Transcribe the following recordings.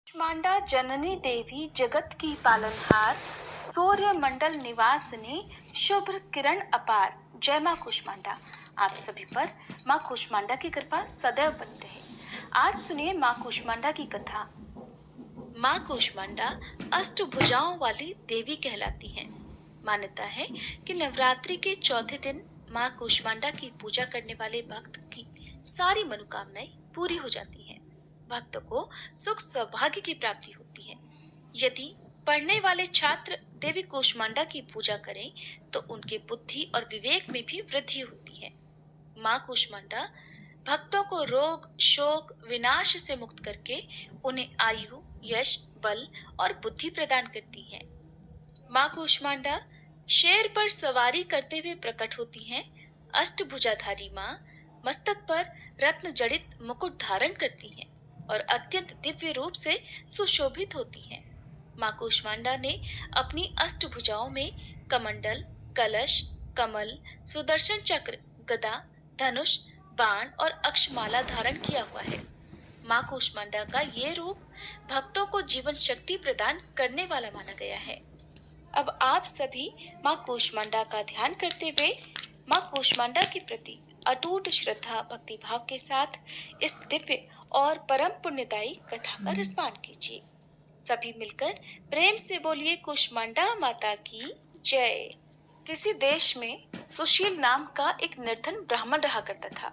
कूष्मांडा जननी देवी जगत की पालनहार, सूर्य मंडल निवासिनी, शुभ्र किरण अपार। जय माँ कूष्मांडा। आप सभी पर माँ कूष्मांडा की कृपा सदैव बनी रहे। आज सुनिए माँ कूष्मांडा की कथा। माँ कूष्मांडा अष्टभुजाओं वाली देवी कहलाती हैं। मान्यता है कि नवरात्रि के चौथे दिन माँ कूष्मांडा की पूजा करने वाले भक्त की सारी मनोकामनाएं पूरी हो जाती हैं। भक्तों को सुख सौभाग्य की प्राप्ति होती है। यदि पढ़ने वाले छात्र देवी कूष्मांडा की पूजा करें तो उनके बुद्धि और विवेक में भी वृद्धि होती है। माँ कूष्मांडा भक्तों को रोग, शोक, विनाश से मुक्त करके उन्हें आयु, यश, बल और बुद्धि प्रदान करती हैं। माँ कूष्मांडा शेर पर सवारी करते हुए प्रकट होती हैं। अष्टभुजाधारी माँ मस्तक पर रत्न जड़ित मुकुट धारण करती हैं और अत्यंत दिव्य रूप से सुशोभित होती हैं। माँ कूष्मांडा ने अपनी अष्टभुजाओं में कमंडल, कलश, कमल, सुदर्शन चक्र, गदा, धनुष, बाण और अक्षमाला धारण किया हुआ है। माँ कूष्मांडा का ये रूप भक्तों को जीवन शक्ति प्रदान करने वाला माना गया है। अब आप सभी माँ कूष्मांडा का ध्यान करते हुए माँ कूष्मांडा के प्रति अटूट श्रद्धा भक्ति भाव के साथ इस दिव्य और परम पुण्यदायी कथा का रसपान कीजिए। सभी मिलकर प्रेम से बोलिए कूष्मांडा माता की जय। किसी देश में सुशील नाम का एक निर्धन ब्राह्मण रहा करता था।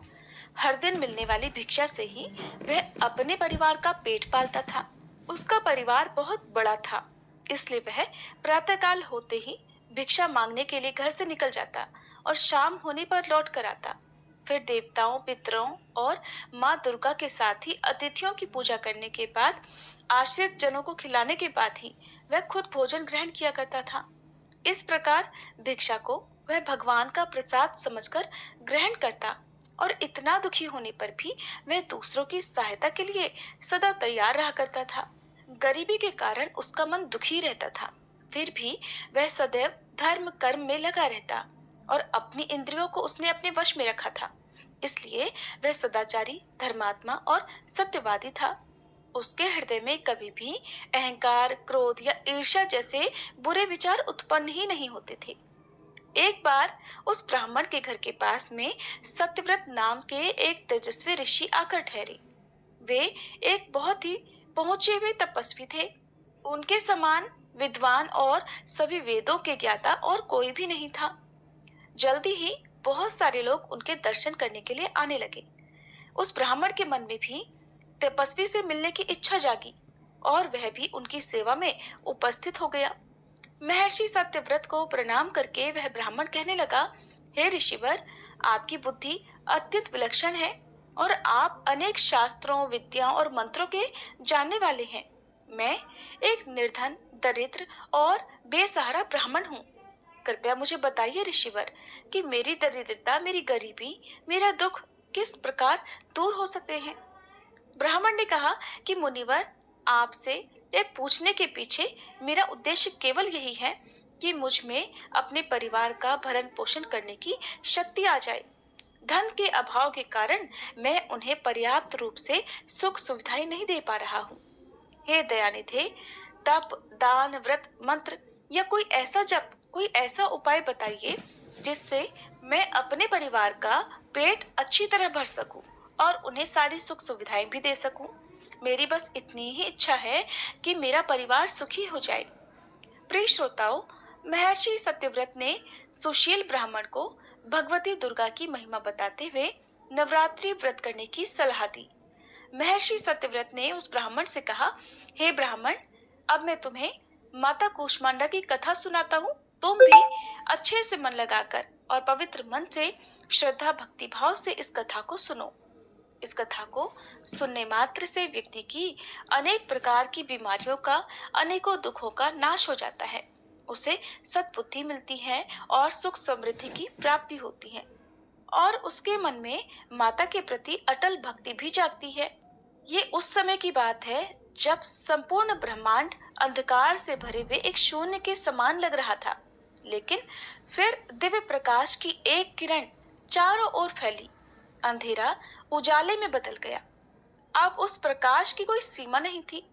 हर दिन मिलने वाली भिक्षा से ही वह अपने परिवार का पेट पालता था। उसका परिवार बहुत बड़ा था, इसलिए वह प्रातःकाल होते ही भिक्षा मांगने के लिए घर से निकल जाता और शाम होने पर लौट कर आता। फिर देवताओं, पितरों और माँ दुर्गा के साथ ही अतिथियों की पूजा करने के बाद, आश्रित जनों को खिलाने के बाद ही वह खुद भोजन ग्रहण किया करता था। इस प्रकार भिक्षा को वह भगवान का प्रसाद समझकर ग्रहण करता और इतना दुखी होने पर भी वह दूसरों की सहायता के लिए सदा तैयार रहा करता था। गरीबी के कारण उसका मन दुखी रहता था, फिर भी वह सदैव धर्म कर्म में लगा रहता और अपनी इंद्रियों को उसने अपने वश में रखा था। इसलिए वह सदाचारी, धर्मात्मा और सत्यवादी था। उसके हृदय में कभी भी अहंकार, क्रोध या ईर्ष्या जैसे बुरे विचार उत्पन्न ही नहीं होते थे। एक बार उस ब्राह्मण के घर के पास में सत्यव्रत नाम के एक तेजस्वी ऋषि आकर ठहरे। वे एक बहुत ही पहुंचे हुए तपस्वी थे। उनके समान विद्वान और सभी वेदों के ज्ञाता और कोई भी नहीं था। जल्दी ही बहुत सारे लोग उनके दर्शन करने के लिए आने लगे। उस ब्राह्मण के मन में भी तपस्वी से मिलने की इच्छा जागी और वह भी उनकी सेवा में उपस्थित हो गया। महर्षि सत्यव्रत को प्रणाम करके वह ब्राह्मण कहने लगा, हे ऋषिवर, आपकी बुद्धि अत्यंत विलक्षण है और आप अनेक शास्त्रों, विद्या और मंत्रों के जानने वाले हैं। मैं एक निर्धन, दरिद्र और बेसहारा ब्राह्मण हूँ। कृपया मुझे बताइए ऋषिवर कि मेरी दरिद्रता, मेरी गरीबी, मेरा दुख किस प्रकार दूर हो सकते हैं। ब्राह्मण ने कहा कि मुनिवर, आपसे यह पूछने के पीछे मेरा उद्देश्य केवल यही है कि मुझ में अपने परिवार का भरण पोषण करने की शक्ति आ जाए। धन के अभाव के कारण मैं उन्हें पर्याप्त रूप से सुख सुविधाएं नहीं दे पा रहा हूँ। हे दयानिधे, तप, दान, व्रत, मंत्र या कोई ऐसा जप, कोई ऐसा उपाय बताइए जिससे मैं अपने परिवार का पेट अच्छी तरह भर सकूं और उन्हें सारी सुख सुविधाएं भी दे सकूं। मेरी बस इतनी ही इच्छा है कि मेरा परिवार सुखी हो जाए। प्रिय श्रोताओं, महर्षि सत्यव्रत ने सुशील ब्राह्मण को भगवती दुर्गा की महिमा बताते हुए नवरात्रि व्रत करने की सलाह दी। महर्षि सत्यव्रत ने उस ब्राह्मण से कहा, हे ब्राह्मण, अब मैं तुम्हें माता कूष्मांडा की कथा सुनाता हूँ। तुम भी अच्छे से मन लगाकर और पवित्र मन से, श्रद्धा भक्ति भाव से इस कथा को सुनो। इस कथा को सुनने मात्र से व्यक्ति की अनेक प्रकार की बीमारियों का, अनेकों दुखों का नाश हो जाता है। उसे सद्बुद्धि मिलती है और सुख समृद्धि की प्राप्ति होती है और उसके मन में माता के प्रति अटल भक्ति भी जागती है। ये उस समय की बात है जब संपूर्ण ब्रह्मांड अंधकार से भरे हुए एक शून्य के समान लग रहा था, लेकिन फिर दिव्य प्रकाश की एक किरण चारों ओर फैली। अंधेरा उजाले में बदल गया। अब उस प्रकाश की कोई सीमा नहीं थी।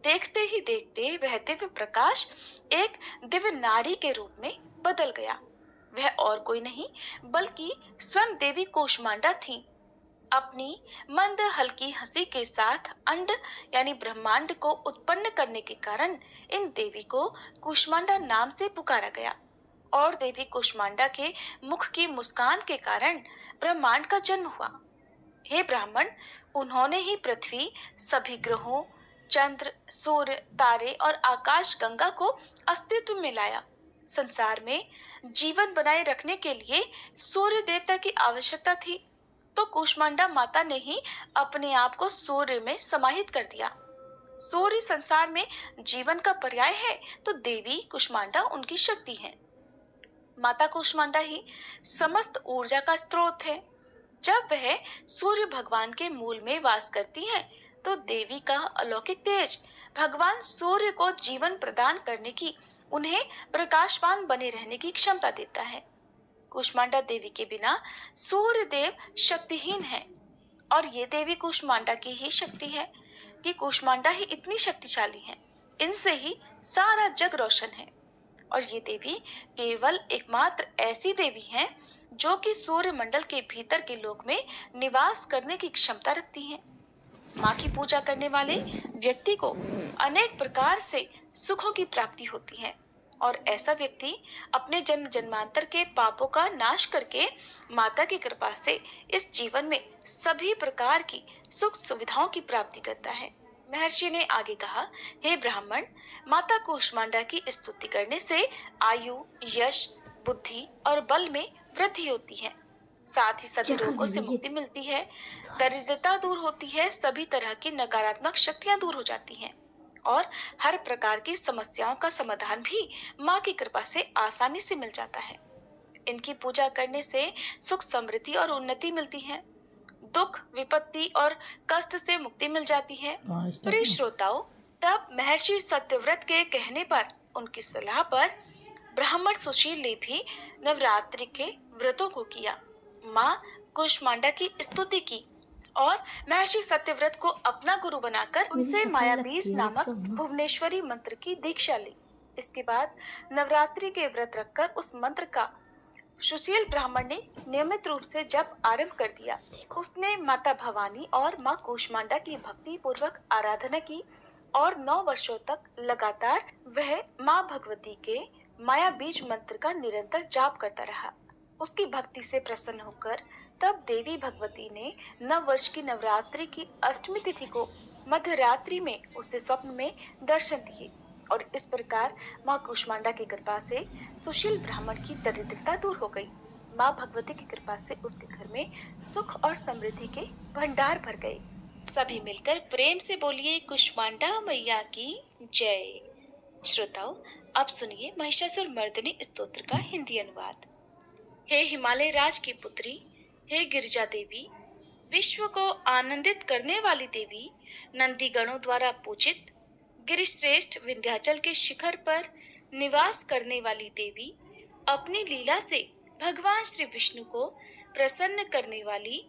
देखते ही देखते वह दिव्य प्रकाश एक दिव्य नारी के रूप में बदल गया। वह और कोई नहीं बल्कि स्वयं देवी कूष्मांडा थी। अपनी मंद हल्की हंसी के साथ अंड यानी ब्रह्मांड को उत्पन्न करने के कारण इन देवी को कूष्मांडा नाम से पुकारा गया और देवी कूष्मांडा के मुख की मुस्कान के कारण ब्रह्मांड का जन्म हुआ। हे ब्राह्मण, उन्होंने ही पृथ्वी, सभी ग्रहों, चंद्र, सूर्य, तारे और आकाश गंगा को अस्तित्व में लाया। संसार में जीवन बनाए रखने के लिए सूर्य देवता की आवश्यकता थी, तो कूष्मांडा माता ने ही अपने आप को सूर्य में समाहित कर दिया। सूर्य संसार में जीवन का पर्याय है, तो देवी कूष्मांडा उनकी शक्ति है। माता कूष्मांडा ही समस्त ऊर्जा का स्रोत है। जब वह सूर्य भगवान के मूल में वास करती हैं, तो देवी का अलौकिक तेज भगवान सूर्य को जीवन प्रदान करने की, उन्हें प्रकाशवान बने रहने की क्षमता देता है। कूष्मांडा देवी के बिना सूर्य देव शक्तिहीन है और ये देवी कूष्मांडा की ही शक्ति है कि कूष्मांडा ही इतनी शक्तिशाली है। इनसे ही सारा जग रोशन है और ये देवी केवल एकमात्र ऐसी देवी हैं जो कि सूर्य मंडल के भीतर के लोक में निवास करने की क्षमता रखती हैं। माँ की पूजा करने वाले व्यक्ति को अनेक प्रकार से सुखों की प्राप्ति होती है और ऐसा व्यक्ति अपने जन्म जन्मांतर के पापों का नाश करके माता की कृपा से इस जीवन में सभी प्रकार की सुख सुविधाओं की प्राप्ति करता है। महर्षि ने आगे कहा, हे ब्राह्मण, माता कूष्मांडा की स्तुति करने से आयु, यश, बुद्धि और बल में वृद्धि होती है। साथ ही सभी रोगों से मुक्ति मिलती है, दरिद्रता दूर होती है, सभी तरह की नकारात्मक शक्तियां दूर हो जाती हैं और हर प्रकार की समस्याओं का समाधान भी माँ की कृपा से आसानी से मिल जाता है। इनकी पूजा करने से सुख, समृद्धि और उन्नति मिलती है। दुख, विपत्ति और कष्ट से मुक्ति मिल जाती है। प्रिय श्रोताओं, तब महर्षि सत्यव्रत के कहने पर, उनकी सलाह पर ब्राह्मण सुशील ने भी नवरात्रि के व्रतों को किया, माँ कूष्मांडा की स्तुति की और महर्षि सत्यव्रत को अपना गुरु बनाकर उनसे मायाबीज नामक भुवनेश्वरी मंत्र की दीक्षा ली। इसके बाद नवरात्रि के व्रत रखकर उस मंत्र का सुशील ब्राह्मण ने नियमित रूप से जप आरंभ कर दिया। उसने माता भवानी और माँ कूष्मांडा की भक्ति पूर्वक आराधना की और 9 वर्षों तक लगातार वह माँ भगवती के माया बीज मंत्र का निरंतर जाप करता रहा। उसकी भक्ति से प्रसन्न होकर तब देवी भगवती ने 9 वर्ष की नवरात्रि की अष्टमी तिथि को मध्य रात्रि में उसे स्वप्न में दर्शन दिए और इस प्रकार माँ कूष्मांडा की कृपा से सुशील ब्राह्मण की दरिद्रता दूर हो गई। माँ भगवती की कृपा से उसके घर में सुख और समृद्धि के भंडार भर गए। सभी मिलकर प्रेम से बोलिए, कूष्मांडा मैया की जय। श्रोताओं, अब सुनिए महिषासुर मर्दिनी स्तोत्र का हिंदी अनुवाद। हे हिमालय राज की पुत्री, हे गिरिजा देवी, विश्व को आनंदित करने वाली देवी, नंदी गणों द्वारा पूजित, गिरिश्रेष्ठ विंध्याचल के शिखर पर निवास करने वाली देवी, अपनी लीला से भगवान श्री विष्णु को प्रसन्न करने वाली,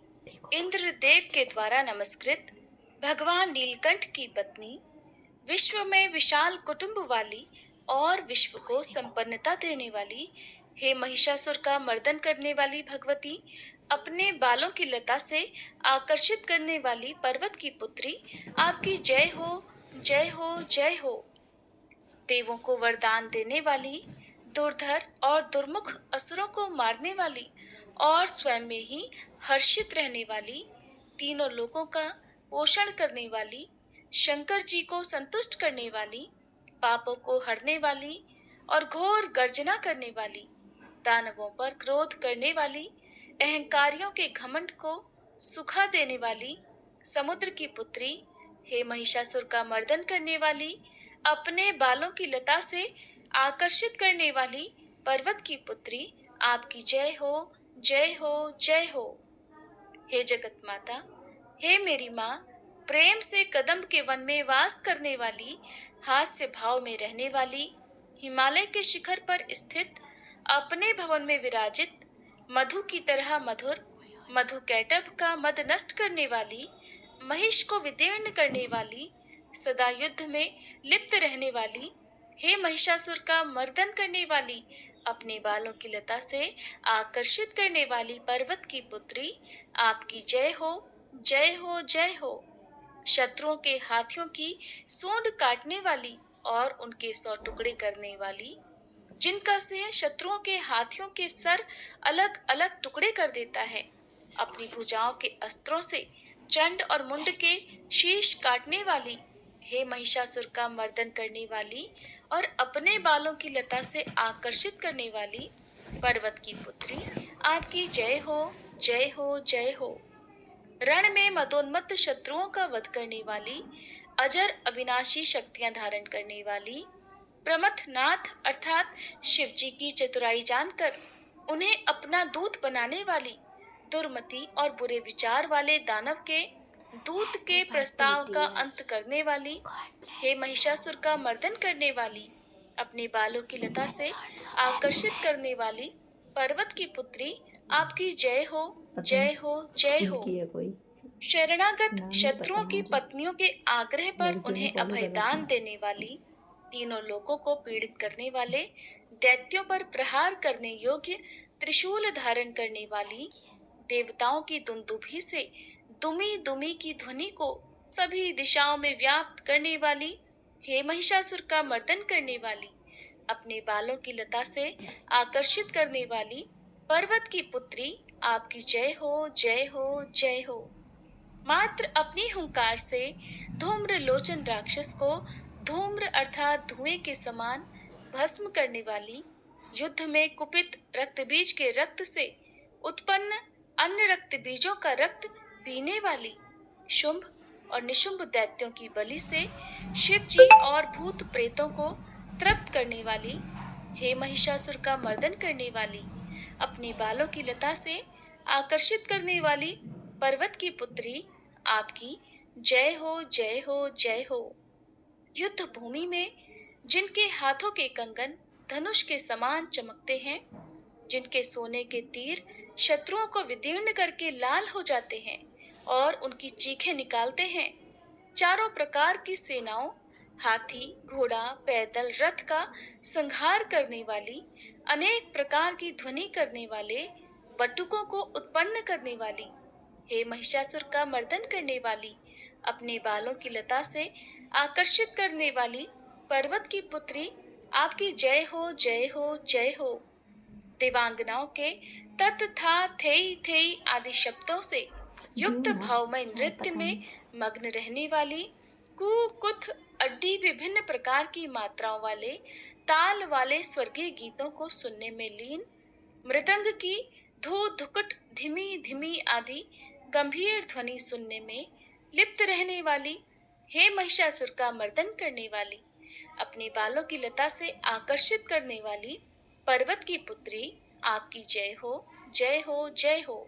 इंद्रदेव के द्वारा नमस्कृत भगवान नीलकंठ की पत्नी, विश्व में विशाल कुटुंब वाली और विश्व को संपन्नता देने वाली, हे महिषासुर का मर्दन करने वाली भगवती, अपने बालों की लता से आकर्षित करने वाली पर्वत की पुत्री, आपकी जय हो, जय हो, जय हो। देवों को वरदान देने वाली, दुर्धर और दुर्मुख असुरों को मारने वाली और स्वयं में ही हर्षित रहने वाली, तीनों लोकों का पोषण करने वाली, शंकर जी को संतुष्ट करने वाली, पापों को हरने वाली और घोर गर्जना करने वाली, दानवों पर क्रोध करने वाली, अहंकारियों के घमंड को सुखा देने वाली, समुद्र की पुत्री, हे महिषासुर का मर्दन करने वाली, अपने बालों की लता से आकर्षित करने वाली पर्वत की पुत्री, आपकी जय हो, जय हो, जय हो। हे जगत माता, हे मेरी माँ, प्रेम से कदम्ब के वन में वास करने वाली, हास्य भाव में रहने वाली, हिमालय के शिखर पर स्थित, अपने भवन में विराजित, मधु की तरह मधुर, मधु कैटभ का मद नष्ट करने वाली, महिष को विदीर्ण करने वाली, सदा युद्ध में लिप्त रहने वाली, हे महिषासुर का मर्दन करने वाली, अपने बालों की लता से आकर्षित करने वाली पर्वत की पुत्री, आपकी जय हो, जय हो, जय हो। शत्रुओं के हाथियों की सूंड काटने वाली और उनके 100 टुकड़े करने वाली, जिनका सिंह शत्रुओं के हाथियों के सर अलग अलग टुकड़े कर देता है, अपनी भुजाओं के अस्त्रों से चंड और मुंड के शीश काटने वाली, हे महिषासुर का मर्दन करने वाली और अपने बालों की लता से आकर्षित करने वाली पर्वत की पुत्री, आपकी जय हो, जय हो, जय हो। रण में मदोन्मत्त शत्रुओं का वध करने वाली, अजर अविनाशी शक्तियां धारण करने वाली, प्रमथनाथ अर्थात शिव जी की चतुराई जानकर उन्हें अपना दूत बनाने वाली, दुर्मति और बुरे विचार वाले दानव के दूत के प्रस्ताव का अंत करने वाली, हे महिषासुर का मर्दन करने वाली, अपने बालों की लता से आकर्षित करने वाली पर्वत की पुत्री, आपकी जय हो, जय हो, जय हो। शरणागत शत्रुओं की पत्नियों के आग्रह पर उन्हें अभयदान देने वाली, तीनों लोगों को पीड़ित करने वाले, दैत्यों पर प्रहार करने योग्य त्रिशूल धारण करने वाली, देवताओं की दुंदुभी से दुमी दुमी की ध्वनि को सभी दिशाओं में व्याप्त करने वाली, हे महिषासुर का मर्दन करने वाली, अपने बालों की लता से आकर्षित करने वाली पर्वत की पुत्री, आपकी जय हो, जय हो, जय हो। मात्र अपनी हुंकार से धूम्र लोचन राक्षस को धूम्र अर्थात धुएं के समान भस्म करने वाली, युद्ध में कुपित रक्त बीज के रक्त से उत्पन्न अन्य रक्त बीजों का रक्त पीने वाली, शुंभ और निशुंभ दैत्यों की बलि से शिव जी और भूत प्रेतों को तृप्त करने वाली, हे महिषासुर का मर्दन करने वाली, अपने बालों की लता से आकर्षित करने वाली पर्वत की पुत्री, आपकी जय हो, जय हो, जय हो। युद्ध भूमि में जिनके हाथों के कंगन धनुष के समान चमकते हैं, जिनके सोने के तीर शत्रुओं को विदीर्ण करके लाल हो जाते हैं और उनकी चीखें निकालते हैं, चारों प्रकार की सेनाओं, हाथी, घोड़ा, पैदल, रथ का संहार करने वाली, अनेक प्रकार की ध्वनि करने वाले, बटुकों को उत्पन्न करने वाली, हे महिषासुर का मर्दन करने वाली, अपने बालों की लता से आकर्षित करने वाली पर्वत की पुत्री, आपकी जय हो, जय हो, जय हो। देवांगनाओं के तत था थेई थेई आदि शब्दों से युक्त भावमय नृत्य में मग्न रहने वाली, कु कुथ अड्डी विभिन्न प्रकार की मात्राओं वाले ताल वाले स्वर्गीय गीतों को सुनने में लीन, मृदंग की धू धुकुट धीमी धीमी आदि गंभीर ध्वनि सुनने में लिप्त रहने वाली, हे महिषासुर का मर्दन करने वाली, अपने बालों की लता से आकर्षित करने वाली पर्वत की पुत्री, आपकी जय हो, जय हो, जय हो।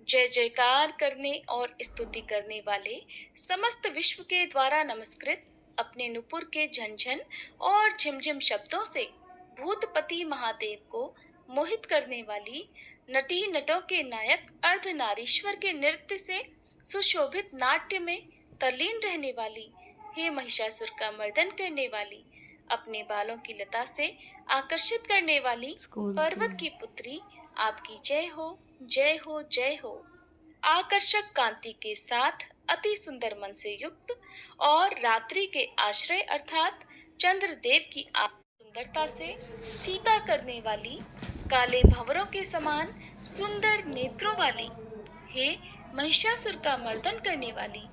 जय जयकार करने और स्तुति करने वाले, समस्त विश्व के द्वारा नमस्कृत, अपने नुपुर के झंझन और झिमझिम शब्दों से भूतपति महादेव को मोहित करने वाली, नटी नटों के नायक अर्धनारीश्वर के नृत्य से सुशोभित नाट्य में तल्लीन रहने वाली, हे महिषासुर का मर्दन करने वाली, अपने बालों की लता से आकर्षित करने वाली पर्वत की पुत्री, आपकी जय हो, जय हो, जय हो। आकर्षक कांति के साथ अति सुंदर मन से युक्त और रात्रि के आश्रय अर्थात चंद्रदेव की सुंदरता से फीका करने वाली, काले भंवरों के समान सुंदर नेत्रों वाली, हे महिषासुर का मर्दन करने वाली,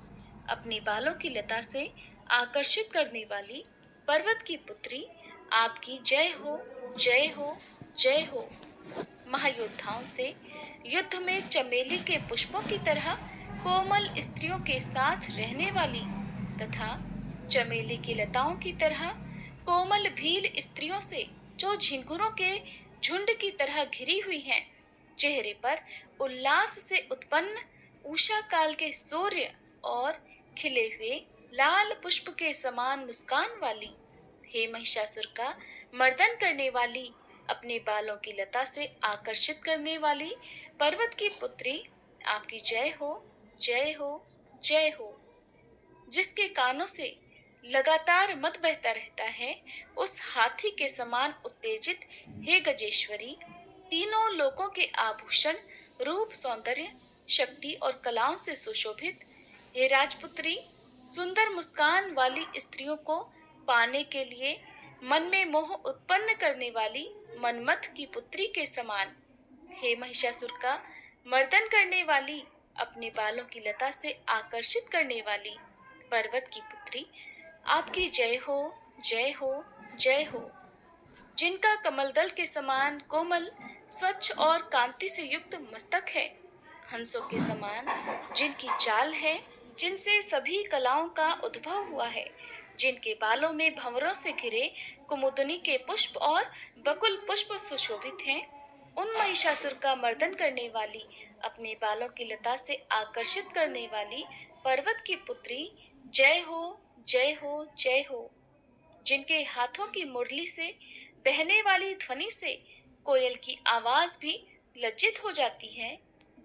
अपने बालों की लता से आकर्षित करने वाली पर्वत की पुत्री, आपकी जय हो, जय हो, जय हो। महायोद्धाओं से युद्ध में चमेली के पुष्पों की तरह कोमल स्त्रियों के साथ रहने वाली तथा चमेली की लताओं की तरह कोमल भील स्त्रियों से जो झिंगुरों के झुंड की तरह घिरी हुई हैं, चेहरे पर उल्लास से उत्पन्न उषा काल के सूर्य और खिले हुए लाल पुष्प के समान मुस्कान वाली, हे महिषासुर का मर्दन करने वाली, अपने बालों की लता से आकर्षित करने वाली पर्वत की पुत्री, आपकी जय हो, जय हो, जय हो। जिसके कानों से लगातार मद बहता रहता है, उस हाथी के समान उत्तेजित हे गजेश्वरी, तीनों लोकों के आभूषण, रूप, सौंदर्य, शक्ति और कलाओं से सुशोभित हे राजपुत्री, सुंदर मुस्कान वाली स्त्रियों को पाने के लिए मन में मोह उत्पन्न करने वाली मनमथ की पुत्री के समान, हे महिषासुर का मर्दन करने वाली, अपने बालों की लता से आकर्षित करने वाली पर्वत की पुत्री, आपकी जय हो, जय हो, जय हो। जिनका कमल दल के समान कोमल, स्वच्छ और कांति से युक्त मस्तक है, हंसों के समान जिनकी चाल है, जिनसे सभी कलाओं का उद्भव हुआ है, जिनके बालों में भंवरों से घिरे कुमुदनी के पुष्प और बकुल पुष्प सुशोभित हैं, उन महिषासुर का मर्दन करने वाली, अपने बालों की लता से आकर्षित करने वाली पर्वत की पुत्री, जय हो, जय हो, जय हो। जिनके हाथों की मुरली से बहने वाली ध्वनि से कोयल की आवाज भी लज्जित हो जाती है,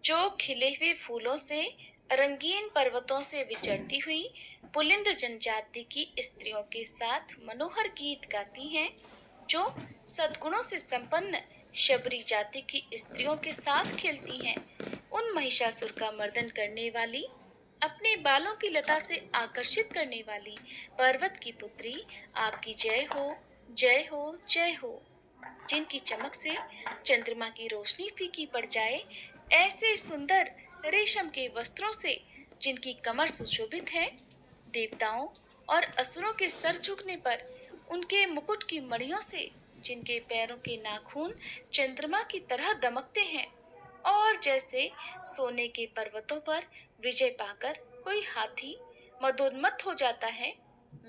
जो खिले हुए फूलों से रंगीन पर्वतों से विचरती हुई पुलिंद जनजाति की स्त्रियों के साथ मनोहर गीत गाती हैं, जो सद्गुणों से संपन्न शबरी जाति की स्त्रियों के साथ खेलती हैं, उन महिषासुर का मर्दन करने वाली, अपने बालों की लता से आकर्षित करने वाली पर्वत की पुत्री, आपकी जय हो, जय हो, जय हो। जिनकी चमक से चंद्रमा की रोशनी फीकी पड़ जाए, ऐसे सुंदर रेशम के वस्त्रों से जिनकी कमर सुशोभित है, देवताओं और असुरों के सर झुकने पर उनके मुकुट की मणियों से जिनके पैरों के नाखून चंद्रमा की तरह दमकते हैं, और जैसे सोने के पर्वतों पर विजय पाकर कोई हाथी मदोन्मत्त हो जाता है,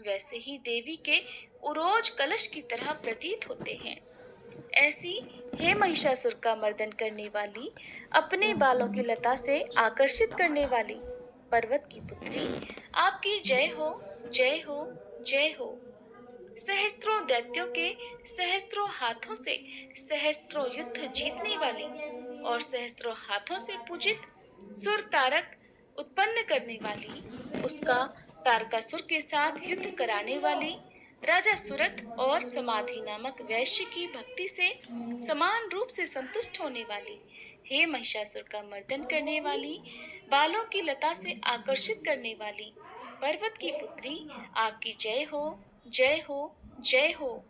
वैसे ही देवी के उरोज कलश की तरह प्रतीत होते हैं। ऐसी हे महिषासुर का मर्दन करने वाली, अपने बालों की लता से आकर्षित करने वाली पर्वत की पुत्री, आपकी जय हो, जय हो, जय हो। सहस्त्रों दैत्यों के सहस्त्रों हाथों से सहस्त्रों युद्ध जीतने वाली और सहस्त्रों हाथों से पूजित सुर तारक उत्पन्न करने वाली, उसका तारकासुर के साथ युद्ध कराने वाली, राजा सुरथ और समाधि नामक वैश्य की भक्ति से समान रूप से संतुष्ट होने वाली, हे महिषासुर का मर्दन करने वाली, बालों की लता से आकर्षित करने वाली पर्वत की पुत्री, आपकी जय हो, जय हो, जय हो।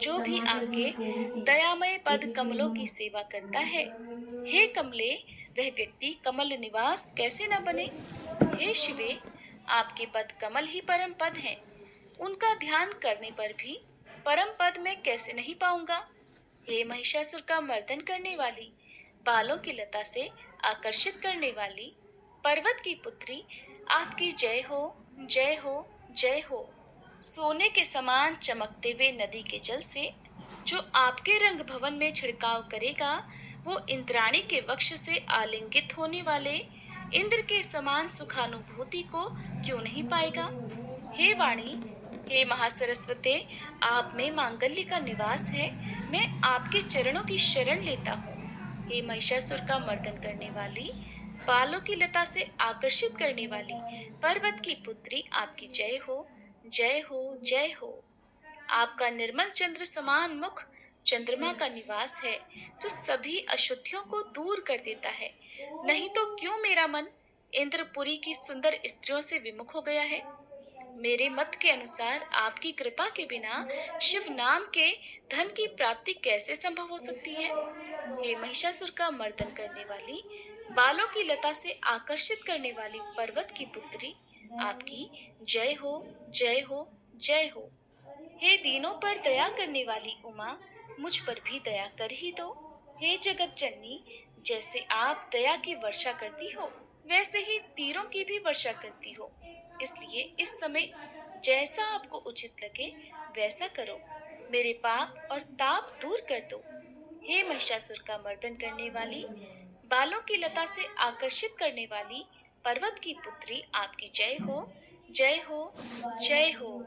जो भी आपके दयामय पद कमलों की सेवा करता है, हे कमले, वह व्यक्ति कमल निवास कैसे न बने। हे शिवे, आपके पद कमल ही परम पद हैं, उनका ध्यान करने पर भी परम पद में कैसे नहीं पाऊंगा। हे महिषासुर का मर्दन करने वाली, बालों की लता से आकर्षित करने वाली पर्वत की पुत्री, आपकी जय हो, जय हो, जय हो। सोने के समान चमकते हुए नदी के जल से जो आपके रंग भवन में छिड़काव करेगा, वो इंद्राणी के वक्ष से आलिंगित होने वाले इंद्र के समान सुखानुभूति को क्यों नहीं पाएगा। हे वाणी, हे महासरस्वते, आप में मांगल्य का निवास है, मैं आपके चरणों की शरण लेता हूँ। हे महिषासुर का मर्दन करने वाली, बालों की लता से आकर्षित करने वाली पर्वत की पुत्री, आपकी जय हो, जय हो, जय हो। आपका निर्मल चंद्र समान मुख चंद्रमा का निवास है, जो सभी अशुद्धियों को दूर कर देता है। नहीं तो क्यों मेरा मन इंद्रपुरी की सुंदर स्त्रियों से विमुख हो गया है। मेरे मत के अनुसार आपकी कृपा के बिना शिव नाम के धन की प्राप्ति कैसे संभव हो सकती है। हे महिषासुर का मर्दन करने वाली, बालों की लता से आकर्षित करने वाली पर्वत की पुत्री, आपकी जय हो, जय हो, जय हो। हे दीनों पर दया करने वाली उमा, मुझ पर भी दया कर ही दो। हे जगत जननी, जैसे आप दया की वर्षा करती हो, वैसे ही तीरों की भी वर्षा करती हो। इसलिए इस समय जैसा आपको उचित लगे वैसा करो, मेरे पाप और ताप दूर कर दो। हे महिषासुर का मर्दन करने वाली, बालों की लता से आकर्षित करने वाली पर्वत की पुत्री, आपकी जय हो, जय हो, जय हो।